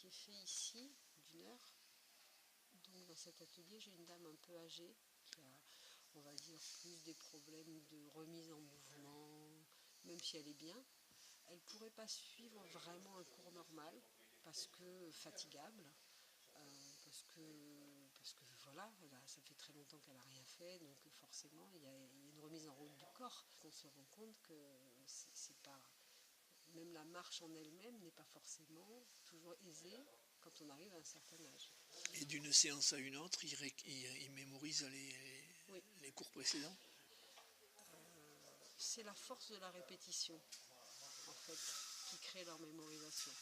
est fait ici, d'une heure. Donc dans cet atelier, j'ai une dame un peu âgée qui a, on va dire, plus des problèmes de remise en mouvement, même si elle est bien. Elle ne pourrait pas suivre vraiment un cours normal parce que fatigable, parce que voilà, ça fait très longtemps qu'elle n'a rien fait, donc forcément il y a une remise en route du corps. On se rend compte que c'est pas, même la marche en elle-même n'est pas forcément toujours aisée quand on arrive à un certain âge. Et d'une séance à une autre, il mémorise Oui. les cours précédents? C'est la force de la répétition, en fait, qui crée leur mémorisation.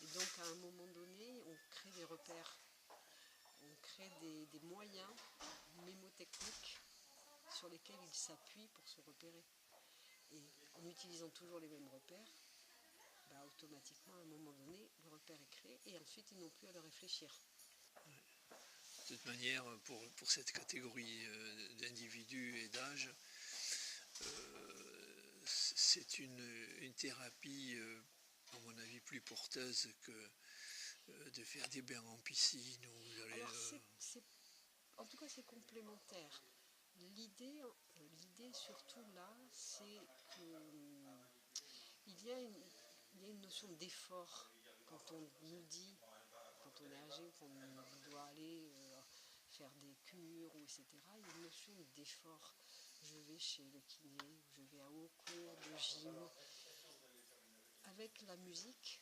Et donc à un moment donné, on crée des repères, on crée des moyens mémotechniques sur lesquels ils s'appuient pour se repérer. Et en utilisant toujours les mêmes repères, automatiquement, à un moment donné, le repère est créé et ensuite ils n'ont plus à le réfléchir. De toute manière, pour cette catégorie d'individus et d'âge, c'est une thérapie, à mon avis, plus porteuse que de faire des bains en piscine. Où vous allez, alors, en tout cas, c'est complémentaire. L'idée surtout là, c'est qu'il y a une notion d'effort quand on nous dit, quand on est âgé, qu'on doit aller faire des cures, ou etc. Il y a une notion d'effort. Je vais chez le kiné, je vais à haut cours de gym. Avec la musique,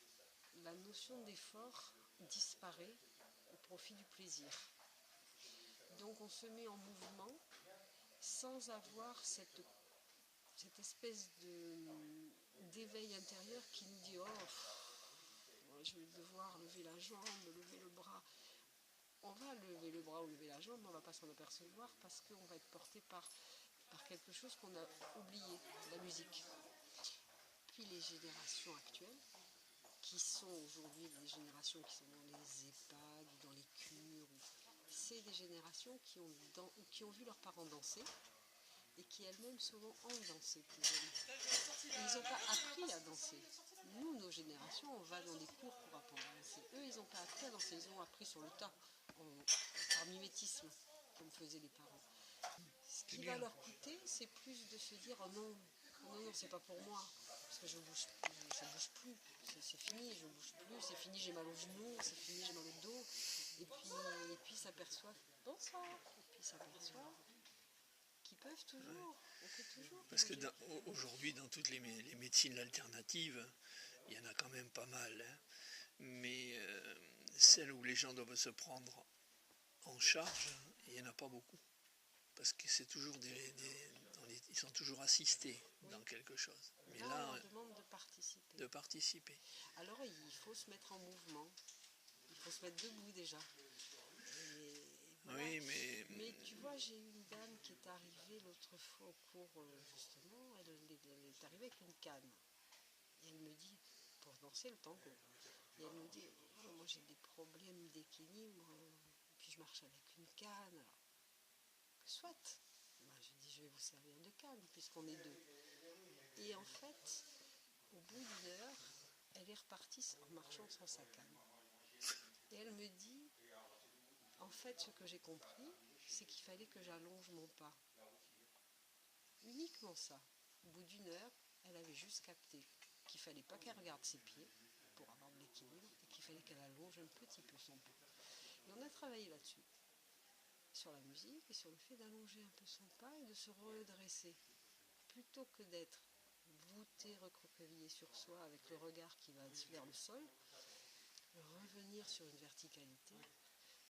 la notion d'effort disparaît au profit du plaisir. Donc on se met en mouvement sans avoir cette espèce d'éveil intérieur qui nous dit « Oh, je vais devoir lever la jambe, lever le bras ». On va lever le bras ou lever la jambe, on ne va pas s'en apercevoir parce qu'on va être porté par quelque chose qu'on a oublié, la musique. Puis les générations actuelles, qui sont aujourd'hui des générations qui sont dans les EHPAD ou dans les cures, c'est des générations qui ont vu leurs parents danser et qui elles-mêmes souvent ont dansé plus jeunes. Ils n'ont pas appris à danser. Nous, nos générations, on va dans des cours pour apprendre à danser. Eux, ils n'ont pas appris à danser, ils ont appris sur le tas, par mimétisme, comme faisaient les parents. Ce qui va leur coûter, c'est plus de se dire « Oh non, non, c'est pas pour moi, parce que je bouge plus, c'est fini, je bouge plus, c'est fini, j'ai mal au genou, c'est fini, j'ai mal au dos. » Et puis s'aperçoivent, bonsoir, et puis s'aperçoivent qu'ils peuvent toujours, on peut toujours. Parce que aujourd'hui, dans toutes les médecines alternatives, il y en a quand même pas mal, hein. Mais celles où les gens doivent se prendre en charge, il n'y en a pas beaucoup. Parce que c'est toujours ils sont toujours assistés dans quelque chose. Mais là, on leur demande de participer. De participer. Alors il faut se mettre en mouvement, il faut se mettre debout déjà. Voilà. Oui, mais tu vois, j'ai eu une dame qui est arrivée l'autre fois au cours, justement, elle est arrivée avec une canne. Et elle me dit, pour danser le tango, et elle me dit, oh, moi j'ai des problèmes d'équilibre, puis je marche avec une canne. Alors, soit, je dis, je vais vous servir de canne, puisqu'on est deux. Et en fait, au bout d'une heure, elle est repartie en marchant sans sa canne. Et elle me dit, en fait, ce que j'ai compris, c'est qu'il fallait que j'allonge mon pas. Uniquement ça. Au bout d'une heure, elle avait juste capté qu'il ne fallait pas qu'elle regarde ses pieds pour avoir de l'équilibre et qu'il fallait qu'elle allonge un petit peu son pas. Et on a travaillé là-dessus, sur la musique et sur le fait d'allonger un peu son pas et de se redresser. Plutôt que d'être voûté, recroquevillé sur soi avec le regard qui va vers le sol, revenir sur une verticalité